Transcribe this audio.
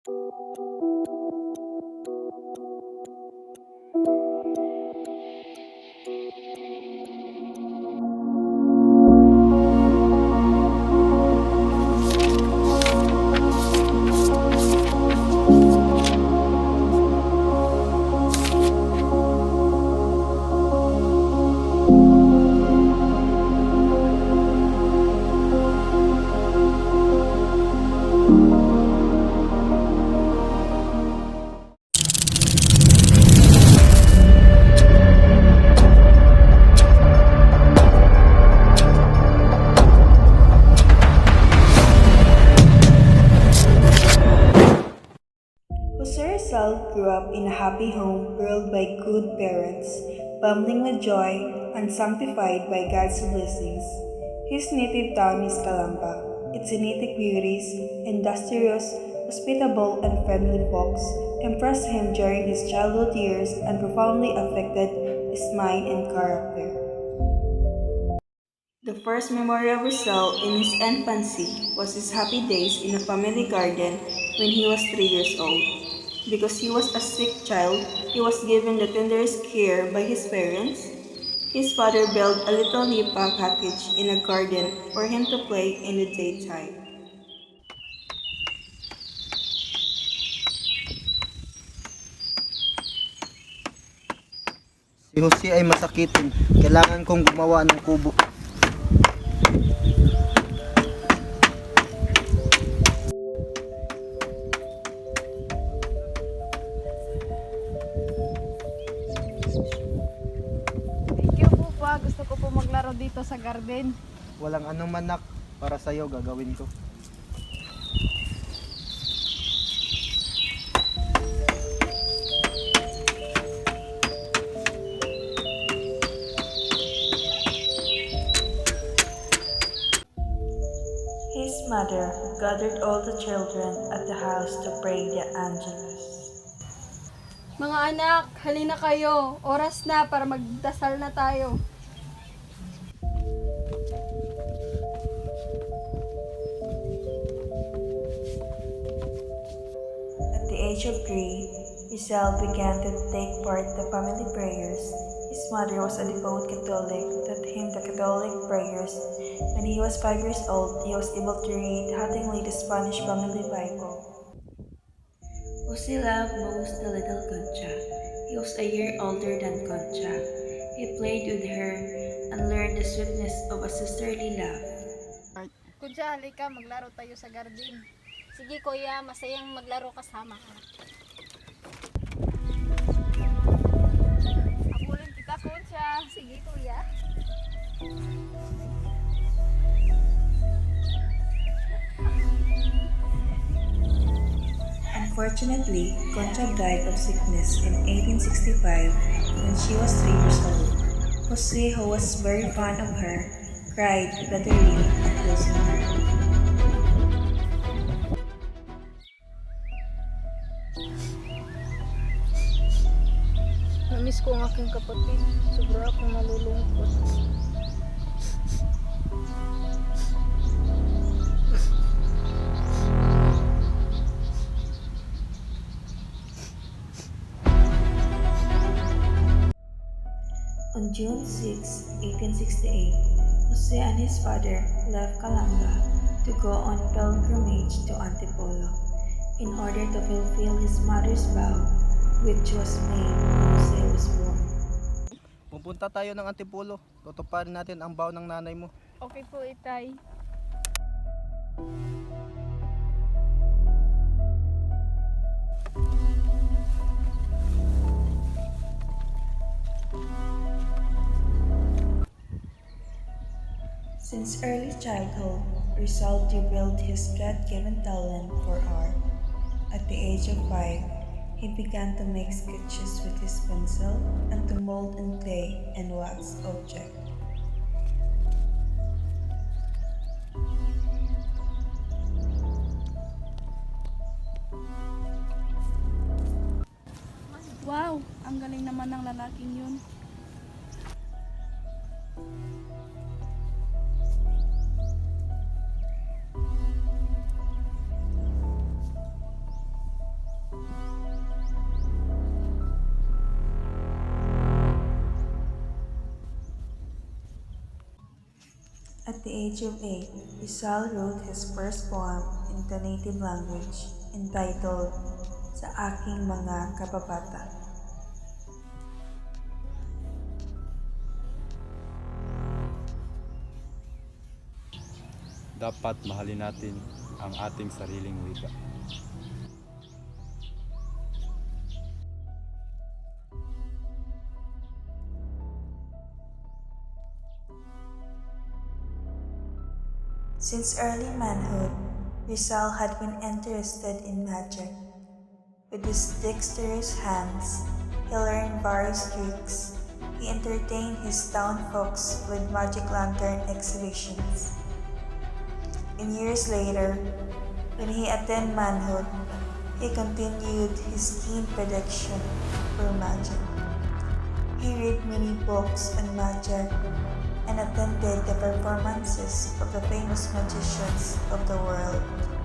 Jose Rizal grew up in a happy home ruled by good parents, bubbling with joy and sanctified by God's blessings. His native town is Calamba. Its scenic beauties, industrious, hospitable, and friendly folks impressed him during his childhood years and profoundly affected his mind and character. The first memory of Rizal in his infancy was his happy days in a family garden when he was 3 years old. Because he was a sick child, he was given the tenderest care by his parents. His father built a little nipa cottage in a garden for him to play in the daytime. Si Jose ay masakitin. Kailangan kong gumawa ng kubo. Thank you po pa. Gusto ko po maglaro dito sa garden. Walang anuman nak, para sa'yo gagawin ko. His mother gathered all the children at the house to pray the Angelus. Mga anak, halina kayo. Oras na para magdasal na tayo. At the age of 3, Rizal began to take part in the family prayers. His mother was a devout Catholic, taught him the Catholic prayers. When he was 5 years old, he was able to read hauntingly the Spanish family Bible. Jose loved most the little Concha. He was a year older than Concha. He played with her and learned the sweetness of a sisterly love. Kunsa, halika, maglaro tayo sa garden. Sige kuya, masayang maglaro kasama ka. Abulin kita, Kunsa. Sige kuya. Unfortunately, Concha died of sickness in 1865 when she was 3 years old. Jose, who was very fond of her, cried bitterly at losing her. Namiss ko ang aking kapatid. Sobra akong nalulungkot. On June 6, 1868, Jose and his father left Calamba to go on pilgrimage to Antipolo in order to fulfill his mother's vow, which was made when Jose was born. Pupunta tayo ng Antipolo. Tutuparin natin ang vow ng nanay mo. Okay po, Itay. Since early childhood, Rizal developed his God-given talent for art. At the age of 5, he began to make sketches with his pencil and to mold in clay and wax objects. Wow, ang galing naman ng lalaking yun. the age of 8, Rizal wrote his first poem in the native language entitled Sa Aking Mga Kababata. Dapat mahalin natin ang ating sariling wika. Since early manhood, Rizal had been interested in magic. With his dexterous hands, he learned various tricks. He entertained his town folks with magic lantern exhibitions. And years later, when he attained manhood, he continued his keen predilection for magic. He read many books on magic and attended the performances of the famous magicians of the world.